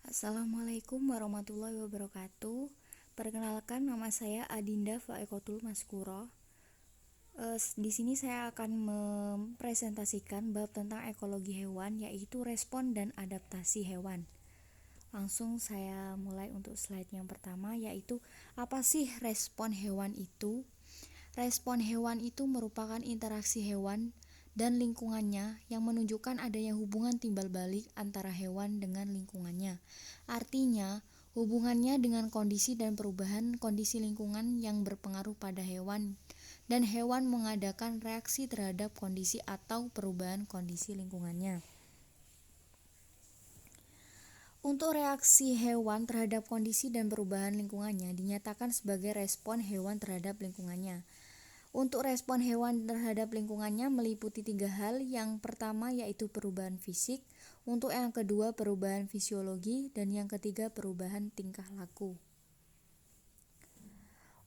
Assalamualaikum warahmatullahi wabarakatuh. Perkenalkan, nama saya Adinda Faekotul Maskuro. Di sini saya akan mempresentasikan bab tentang ekologi hewan, yaitu respon dan adaptasi hewan. Langsung saya mulai untuk slide yang pertama, yaitu apa sih respon hewan itu? Respon hewan itu merupakan interaksi hewan dan lingkungannya yang menunjukkan adanya hubungan timbal balik antara hewan dengan lingkungannya. Artinya, hubungannya dengan kondisi dan perubahan kondisi lingkungan yang berpengaruh pada hewan, dan hewan mengadakan reaksi terhadap kondisi atau perubahan kondisi lingkungannya. Untuk reaksi hewan terhadap kondisi dan perubahan lingkungannya dinyatakan sebagai respon hewan terhadap lingkungannya. Untuk respon hewan terhadap lingkungannya meliputi 3 hal. Yang pertama yaitu perubahan fisik, untuk yang kedua perubahan fisiologi, dan yang ketiga perubahan tingkah laku.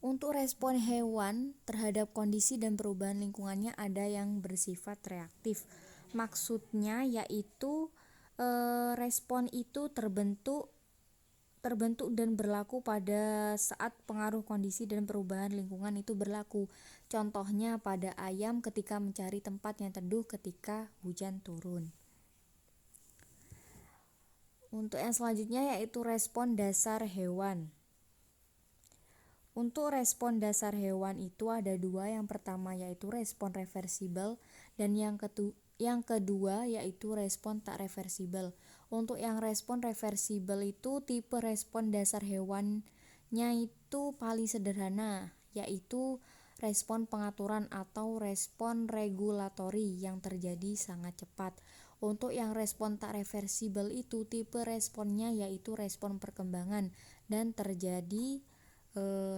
Untuk respon hewan terhadap kondisi dan perubahan lingkungannya ada yang bersifat reaktif. Maksudnya yaitu respon itu terbentuk dan berlaku pada saat pengaruh kondisi dan perubahan lingkungan itu berlaku. Contohnya pada ayam ketika mencari tempat yang teduh ketika hujan turun. Untuk yang selanjutnya yaitu respon dasar hewan. Untuk respon dasar hewan itu ada 2. Yang pertama yaitu respon reversibel, dan yang kedua yaitu respon tak reversibel. Untuk yang respon reversibel itu tipe respon dasar hewannya itu paling sederhana, yaitu respon pengaturan atau respon regulatori yang terjadi sangat cepat. Untuk yang respon tak reversibel itu tipe responnya yaitu respon perkembangan dan terjadi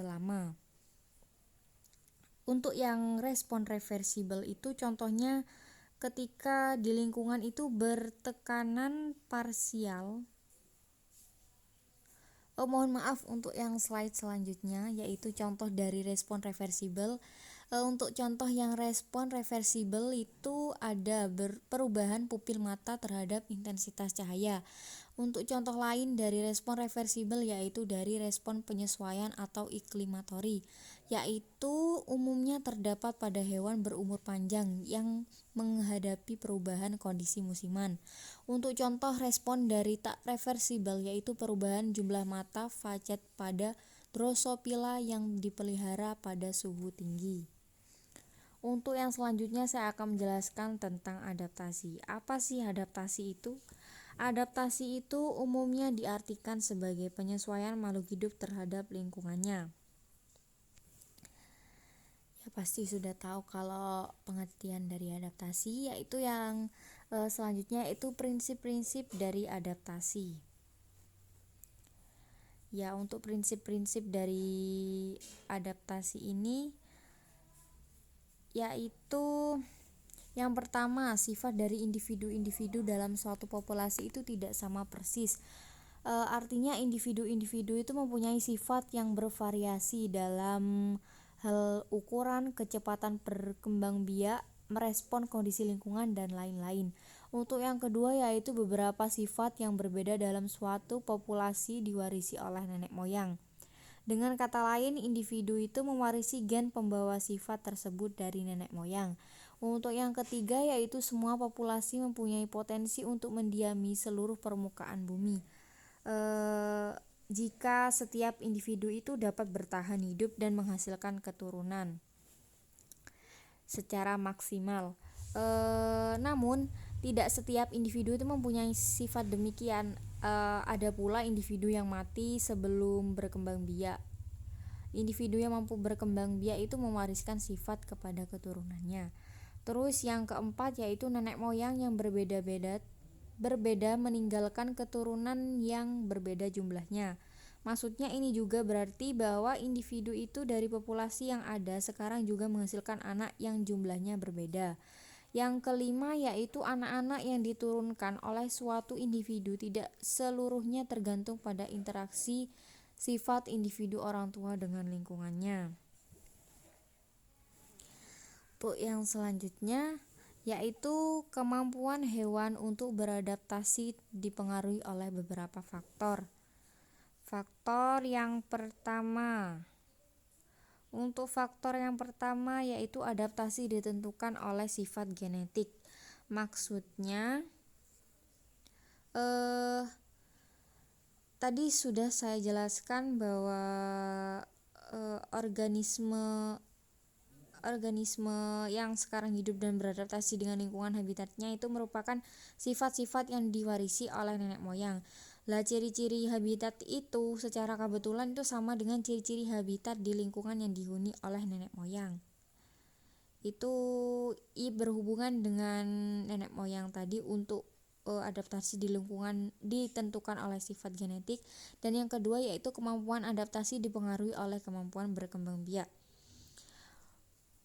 lama. Untuk yang respon reversibel itu contohnya ketika di lingkungan itu bertekanan parsial. Mohon maaf untuk yang slide selanjutnya yaitu contoh dari respon reversibel. Untuk contoh yang respon reversibel itu ada perubahan pupil mata terhadap intensitas cahaya. Untuk contoh lain dari respon reversibel yaitu dari respon penyesuaian atau iklimatori, yaitu umumnya terdapat pada hewan berumur panjang yang menghadapi perubahan kondisi musiman. Untuk contoh respon dari tak reversibel yaitu perubahan jumlah mata facet pada Drosophila yang dipelihara pada suhu tinggi. Untuk yang selanjutnya saya akan menjelaskan tentang adaptasi. Apa sih adaptasi itu? Adaptasi itu umumnya diartikan sebagai penyesuaian makhluk hidup terhadap lingkungannya. Ya pasti sudah tahu kalau pengertian dari adaptasi, yaitu yang selanjutnya yaitu prinsip-prinsip dari adaptasi. Ya, untuk prinsip-prinsip dari adaptasi ini yaitu yang pertama, sifat dari individu-individu dalam suatu populasi itu tidak sama persis. Artinya individu-individu itu mempunyai sifat yang bervariasi dalam hal ukuran, kecepatan berkembangbiak, merespon kondisi lingkungan, dan lain-lain. Untuk yang kedua yaitu beberapa sifat yang berbeda dalam suatu populasi diwarisi oleh nenek moyang. Dengan kata lain, individu itu mewarisi gen pembawa sifat tersebut dari nenek moyang. Untuk yang ketiga yaitu semua populasi mempunyai potensi untuk mendiami seluruh permukaan bumi. Jika setiap individu itu dapat bertahan hidup dan menghasilkan keturunan secara maksimal. Namun tidak setiap individu itu mempunyai sifat demikian. Ada pula individu yang mati sebelum berkembang biak. Individu yang mampu berkembang biak itu mewariskan sifat kepada keturunannya. Terus yang keempat yaitu nenek moyang yang berbeda meninggalkan keturunan yang berbeda jumlahnya. Maksudnya ini juga berarti bahwa individu itu dari populasi yang ada sekarang juga menghasilkan anak yang jumlahnya berbeda. Yang kelima yaitu anak-anak yang diturunkan oleh suatu individu tidak seluruhnya tergantung pada interaksi sifat individu orang tua dengan lingkungannya. Untuk yang selanjutnya yaitu kemampuan hewan untuk beradaptasi dipengaruhi oleh beberapa faktor. Faktor yang pertama, untuk faktor yang pertama yaitu adaptasi ditentukan oleh sifat genetik. Maksudnya, tadi sudah saya jelaskan bahwa organisme yang sekarang hidup dan beradaptasi dengan lingkungan habitatnya itu merupakan sifat-sifat yang diwarisi oleh nenek moyang. Lah, ciri-ciri habitat itu secara kebetulan itu sama dengan ciri-ciri habitat di lingkungan yang dihuni oleh nenek moyang. Itu berhubungan dengan nenek moyang tadi untuk adaptasi di lingkungan ditentukan oleh sifat genetik. Dan yang kedua yaitu kemampuan adaptasi dipengaruhi oleh kemampuan berkembang biak.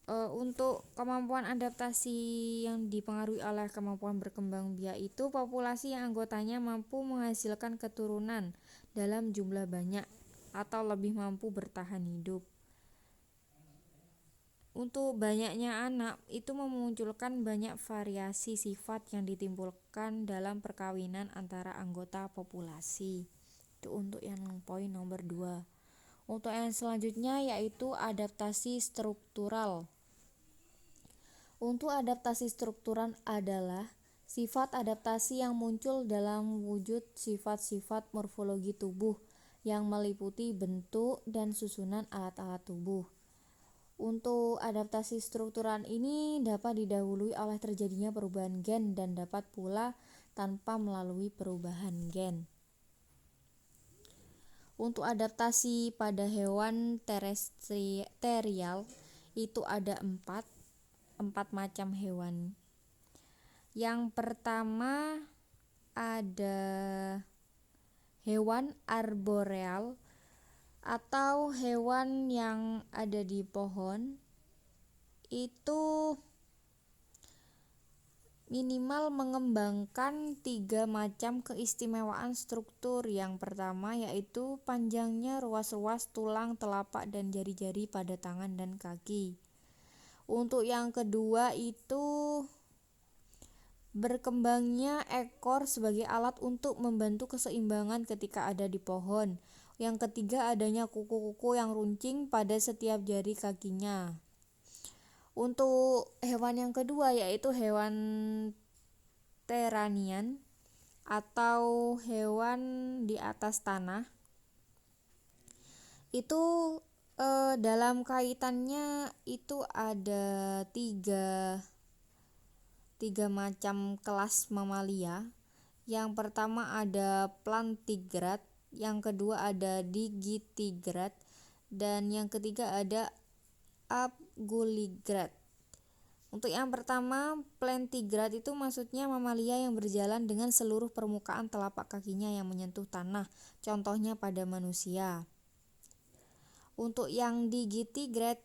Untuk kemampuan adaptasi yang dipengaruhi oleh kemampuan berkembang biak itu populasi yang anggotanya mampu menghasilkan keturunan dalam jumlah banyak atau lebih mampu bertahan hidup. Untuk banyaknya anak itu memunculkan banyak variasi sifat yang ditimbulkan dalam perkawinan antara anggota populasi. Itu untuk yang poin nomor 2. Untuk yang selanjutnya yaitu adaptasi struktural. Untuk adaptasi struktural adalah sifat adaptasi yang muncul dalam wujud sifat-sifat morfologi tubuh yang meliputi bentuk dan susunan alat-alat tubuh. Untuk adaptasi struktural ini dapat didahului oleh terjadinya perubahan gen dan dapat pula tanpa melalui perubahan gen. Untuk adaptasi pada hewan terestrial itu ada empat macam hewan. Yang pertama ada hewan arboreal atau hewan yang ada di pohon. Itu minimal mengembangkan 3 macam keistimewaan struktur. Yang pertama yaitu panjangnya ruas-ruas tulang, telapak, dan jari-jari pada tangan dan kaki. Untuk yang kedua itu berkembangnya ekor sebagai alat untuk membantu keseimbangan ketika ada di pohon. Yang ketiga adanya kuku-kuku yang runcing pada setiap jari kakinya. Untuk hewan yang kedua yaitu hewan teranian atau hewan di atas tanah. Itu dalam kaitannya itu ada tiga macam kelas mamalia. Yang pertama ada plantigrad, yang kedua ada digitigrad, dan yang ketiga ada abguligrad. Untuk yang pertama, plantigrad itu maksudnya mamalia yang berjalan dengan seluruh permukaan telapak kakinya yang menyentuh tanah, contohnya pada manusia. Untuk yang digitigrad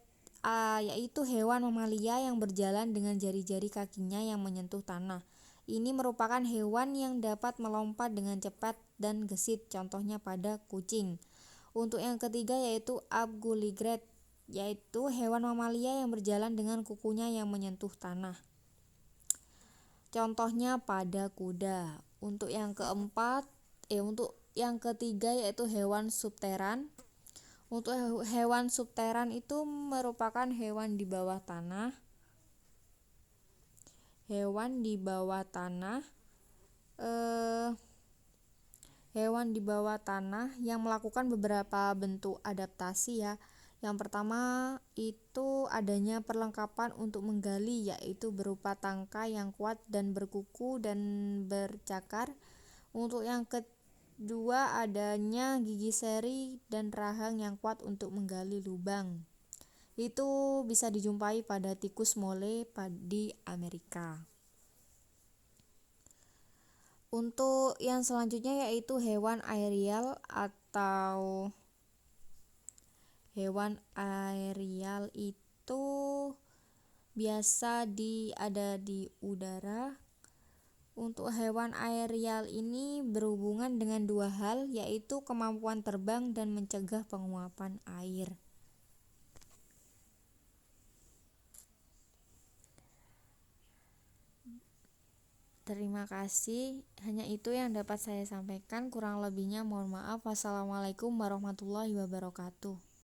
yaitu hewan mamalia yang berjalan dengan jari-jari kakinya yang menyentuh tanah. Ini merupakan hewan yang dapat melompat dengan cepat dan gesit, contohnya pada kucing. Untuk yang ketiga yaitu abguligrad, yaitu hewan mamalia yang berjalan dengan kukunya yang menyentuh tanah, contohnya pada kuda. Untuk yang ketiga yaitu hewan subteran. Untuk hewan subteran itu merupakan hewan di bawah tanah. Hewan di bawah tanah yang melakukan beberapa bentuk adaptasi ya. Yang pertama itu adanya perlengkapan untuk menggali, yaitu berupa tangkai yang kuat dan berkuku dan bercakar. Untuk yang kedua adanya gigi seri dan rahang yang kuat untuk menggali lubang. Itu bisa dijumpai pada tikus mole di Amerika. Untuk yang selanjutnya yaitu hewan aerial atau hewan aerial itu biasa ada di udara. Untuk hewan aerial ini berhubungan dengan 2 hal, yaitu kemampuan terbang dan mencegah penguapan air. Terima kasih. Hanya itu yang dapat saya sampaikan. Kurang lebihnya mohon maaf. Wassalamualaikum warahmatullahi wabarakatuh.